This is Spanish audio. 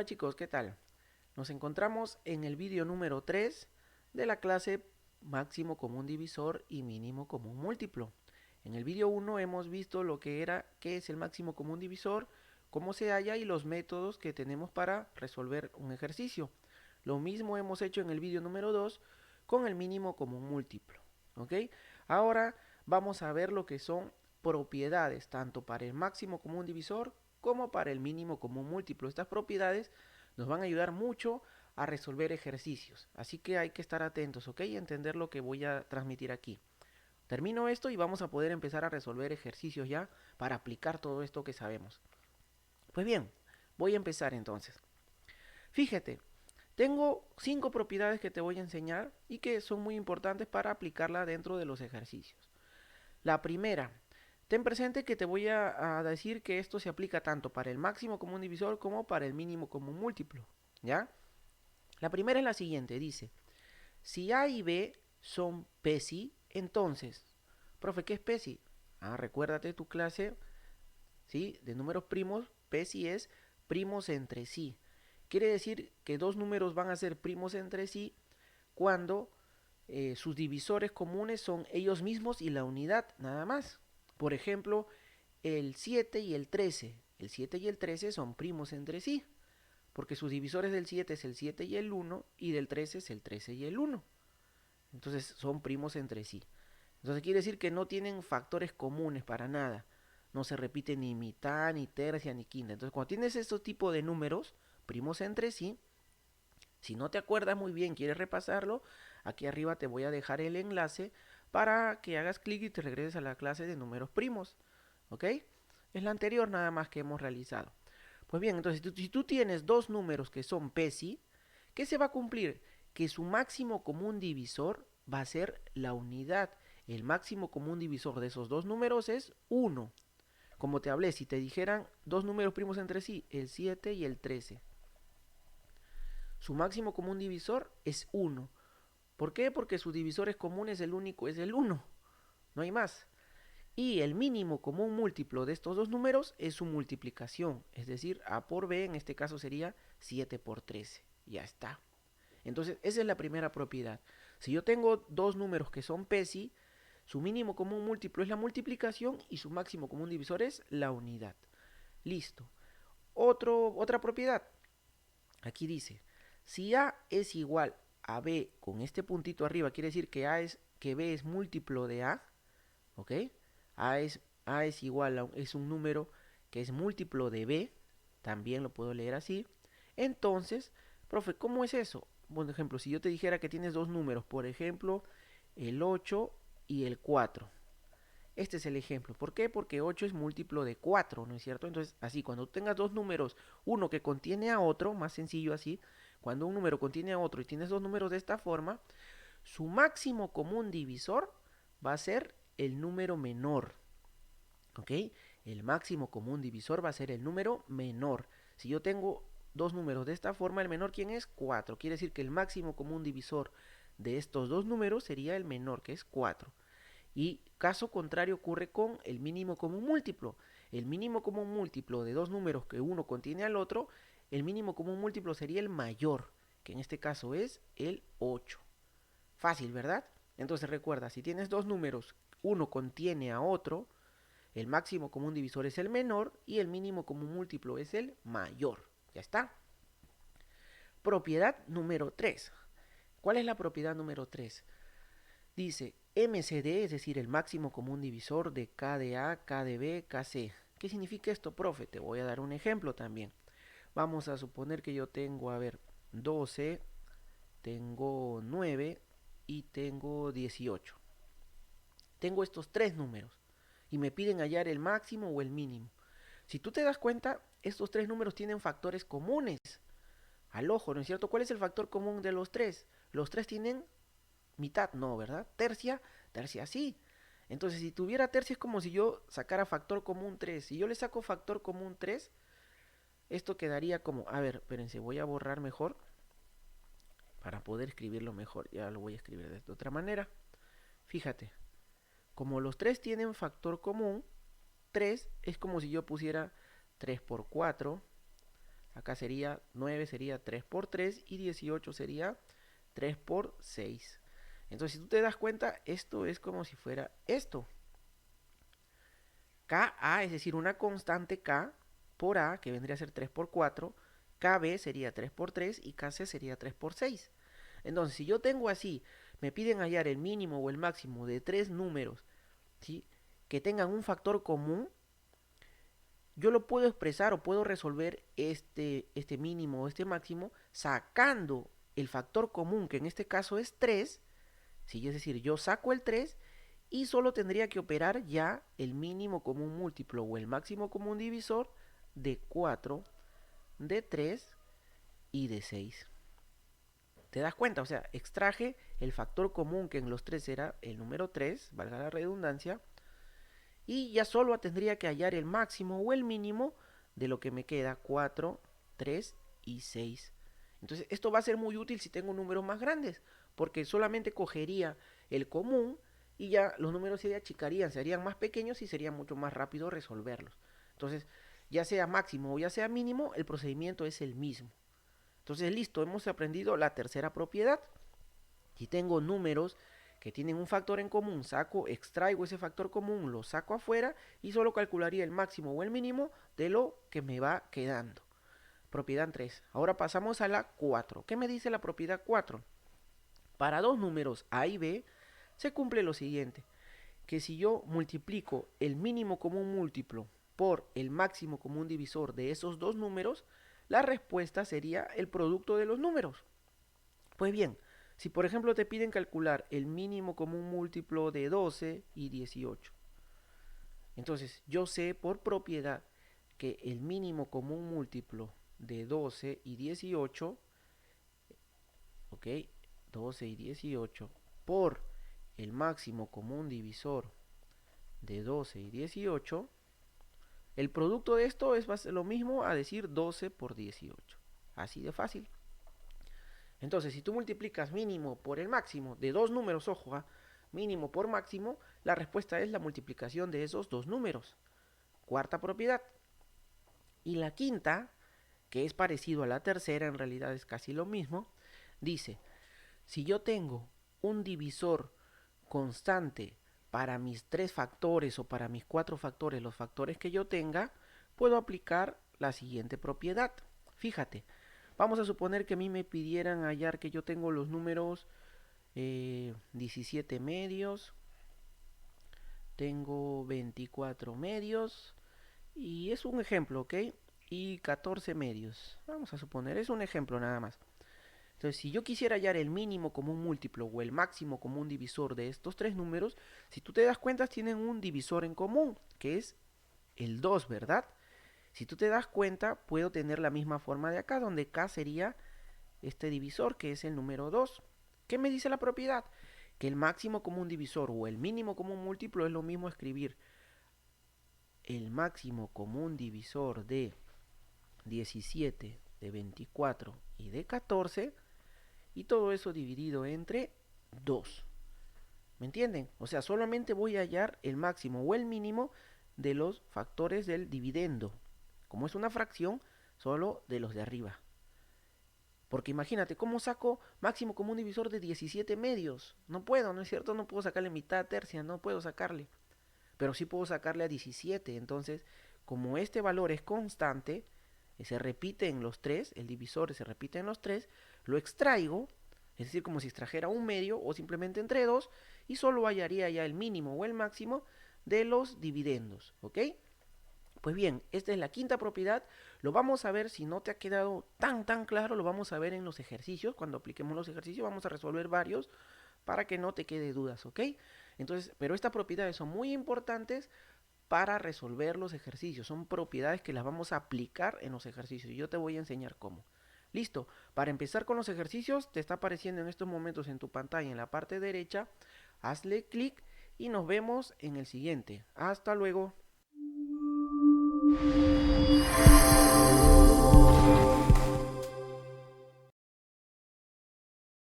Hola chicos, ¿qué tal? Nos encontramos en el vídeo número 3 de la clase máximo común divisor y mínimo común múltiplo. En el vídeo 1 hemos visto lo que era, qué es el máximo común divisor, cómo se halla y los métodos que tenemos para resolver un ejercicio. Lo mismo hemos hecho en el vídeo número 2 con el mínimo común múltiplo. ¿Ok? Ahora vamos a ver lo que son propiedades tanto para el máximo común divisor como para el mínimo común múltiplo. Estas propiedades nos van a ayudar mucho a resolver ejercicios. Así que hay que estar atentos, ¿ok? Y entender lo que voy a transmitir aquí. Termino esto y vamos a poder empezar a resolver ejercicios ya para aplicar todo esto que sabemos. Pues bien, voy a empezar entonces. Fíjate, tengo 5 propiedades que te voy a enseñar y que son muy importantes para aplicarla dentro de los ejercicios. La primera, ten presente que te voy a decir que esto se aplica tanto para el máximo común divisor como para el mínimo común múltiplo. ¿Ya? La primera es la siguiente, dice, si A y B son PESI, entonces, profe, ¿qué es PESI? Recuérdate tu clase, ¿sí? De números primos, PESI es primos entre sí. Quiere decir que dos números van a ser primos entre sí cuando sus divisores comunes son ellos mismos y la unidad, nada más. Por ejemplo, el 7 y el 13. El 7 y el 13 son primos entre sí, porque sus divisores del 7 es el 7 y el 1 y del 13 es el 13 y el 1. Entonces son primos entre sí. Entonces quiere decir que no tienen factores comunes para nada. No se repite ni mitad, ni tercia, ni quinta. Entonces cuando tienes estos tipos de números, primos entre sí, si no te acuerdas muy bien, quieres repasarlo, aquí arriba te voy a dejar el enlace para que hagas clic y te regreses a la clase de números primos. ¿Ok? Es la anterior nada más que hemos realizado. Pues bien, entonces si tú tienes dos números que son PESI, ¿qué se va a cumplir? Que su máximo común divisor va a ser la unidad. El máximo común divisor de esos dos números es 1. Como te hablé, si te dijeran dos números primos entre sí, el 7 y el 13. Su máximo común divisor es 1. ¿Por qué? Porque su divisor es común, es el único, es el 1. No hay más. Y el mínimo común múltiplo de estos dos números es su multiplicación. Es decir, A por B en este caso sería 7 por 13. Ya está. Entonces, esa es la primera propiedad. Si yo tengo dos números que son PESI, su mínimo común múltiplo es la multiplicación y su máximo común divisor es la unidad. Listo. Otra propiedad. Aquí dice, si A es igual a B con este puntito arriba, quiere decir que B es múltiplo de A, ¿ok? A es igual es un número que es múltiplo de B, también lo puedo leer así. Entonces, profe, ¿cómo es eso? Por ejemplo, si yo te dijera que tienes dos números, por ejemplo, el 8 y el 4. Este es el ejemplo. ¿Por qué? Porque 8 es múltiplo de 4, ¿no es cierto? Entonces, así, cuando tengas dos números, uno que contiene a otro, más sencillo así, cuando un número contiene a otro y tienes dos números de esta forma, su máximo común divisor va a ser el número menor. ¿Ok? El máximo común divisor va a ser el número menor. Si yo tengo dos números de esta forma, el menor, ¿quién es? 4. Quiere decir que el máximo común divisor de estos dos números sería el menor, que es 4. Y caso contrario ocurre con el mínimo común múltiplo. El mínimo común múltiplo de dos números que uno contiene al otro, el mínimo común múltiplo sería el mayor, que en este caso es el 8. Fácil, ¿verdad? Entonces recuerda, si tienes dos números, uno contiene a otro, el máximo común divisor es el menor y el mínimo común múltiplo es el mayor. Ya está. Propiedad número 3. ¿Cuál es la propiedad número 3? Dice MCD, es decir, el máximo común divisor de K de A, K de B, KC. ¿Qué significa esto, profe? Te voy a dar un ejemplo también. Vamos a suponer que yo tengo, 12, tengo 9 y tengo 18. Tengo estos tres números y me piden hallar el máximo o el mínimo. Si tú te das cuenta, estos tres números tienen factores comunes al ojo, ¿no es cierto? ¿Cuál es el factor común de los tres? Los tres tienen mitad, no, ¿verdad? Tercia, tercia sí. Entonces, si tuviera tercia es como si yo sacara factor común 3. Si yo le saco factor común 3, esto quedaría como, espérense, voy a borrar mejor para poder escribirlo mejor. Ya lo voy a escribir de otra manera. Fíjate, como los tres tienen factor común, 3 es como si yo pusiera 3 por 4, Acá sería 9 sería 3 por 3 y 18 sería 3 por 6. Entonces, si tú te das cuenta, esto es como si fuera esto. KA, es decir, una constante K por A, que vendría a ser 3 por 4. KB sería 3 por 3 y KC sería 3 por 6. Entonces, si yo tengo así, me piden hallar el mínimo o el máximo de tres números, ¿sí?, que tengan un factor común, yo lo puedo expresar o puedo resolver este mínimo o este máximo sacando el factor común, que en este caso es 3, ¿sí? Es decir, yo saco el 3 y solo tendría que operar ya el mínimo común múltiplo o el máximo común divisor de 4, de 3 y de 6. ¿Te das cuenta? O sea, extraje el factor común, que en los 3 era el número 3, valga la redundancia, y ya solo tendría que hallar el máximo o el mínimo de lo que me queda, 4, 3 y 6. Entonces esto va a ser muy útil si tengo números más grandes, porque solamente cogería el común y ya los números se achicarían, se harían más pequeños y sería mucho más rápido resolverlos. Entonces, ya sea máximo o ya sea mínimo, el procedimiento es el mismo. Entonces, listo, hemos aprendido la tercera propiedad. Si tengo números que tienen un factor en común, extraigo ese factor común, lo saco afuera y solo calcularía el máximo o el mínimo de lo que me va quedando. Propiedad 3. Ahora pasamos a la 4. ¿Qué me dice la propiedad 4? Para dos números A y B se cumple lo siguiente, que si yo multiplico el mínimo común múltiplo por el máximo común divisor de esos dos números, la respuesta sería el producto de los números. Pues bien, si por ejemplo te piden calcular el mínimo común múltiplo de 12 y 18, entonces yo sé por propiedad que el mínimo común múltiplo de 12 y 18, ok, 12 y 18 por el máximo común divisor de 12 y 18, el producto de esto es lo mismo a decir 12 por 18. Así de fácil. Entonces, si tú multiplicas mínimo por el máximo de dos números, ojo, mínimo por máximo, la respuesta es la multiplicación de esos dos números. Cuarta propiedad. Y la quinta, que es parecido a la tercera, en realidad es casi lo mismo, dice, si yo tengo un divisor constante para mis tres factores o para mis cuatro factores, los factores que yo tenga, puedo aplicar la siguiente propiedad. Fíjate, vamos a suponer que a mí me pidieran hallar que yo tengo los números 17 medios, tengo 24 medios, y es un ejemplo, ¿ok? Y 14 medios. Vamos a suponer, es un ejemplo nada más. Entonces, si yo quisiera hallar el mínimo común múltiplo o el máximo común divisor de estos tres números, si tú te das cuenta, tienen un divisor en común, que es el 2, ¿verdad? Si tú te das cuenta, puedo tener la misma forma de acá, donde K sería este divisor, que es el número 2. ¿Qué me dice la propiedad? Que el máximo común divisor o el mínimo común múltiplo es lo mismo escribir el máximo común divisor de 17, de 24 y de 14, y todo eso dividido entre 2. ¿Me entienden? O sea, solamente voy a hallar el máximo o el mínimo de los factores del dividendo. Como es una fracción, solo de los de arriba. Porque imagínate, ¿cómo saco máximo común divisor de 17 medios? No puedo, ¿no es cierto? No puedo sacarle mitad tercia, no puedo sacarle. Pero sí puedo sacarle a 17. Entonces, como este valor es constante, se repite en los tres, el divisor se repite en los tres, lo extraigo, es decir, como si extrajera un medio o simplemente entre dos, y solo hallaría ya el mínimo o el máximo de los dividendos, ¿ok? Pues bien, esta es la quinta propiedad. Lo vamos a ver, si no te ha quedado tan claro, lo vamos a ver en los ejercicios. Cuando apliquemos los ejercicios vamos a resolver varios para que no te quede dudas, ¿ok? Entonces, pero estas propiedades son muy importantes para resolver los ejercicios. Son propiedades que las vamos a aplicar en los ejercicios y yo te voy a enseñar cómo. Listo, para empezar con los ejercicios, te está apareciendo en estos momentos en tu pantalla en la parte derecha. Hazle clic y nos vemos en el siguiente. Hasta luego.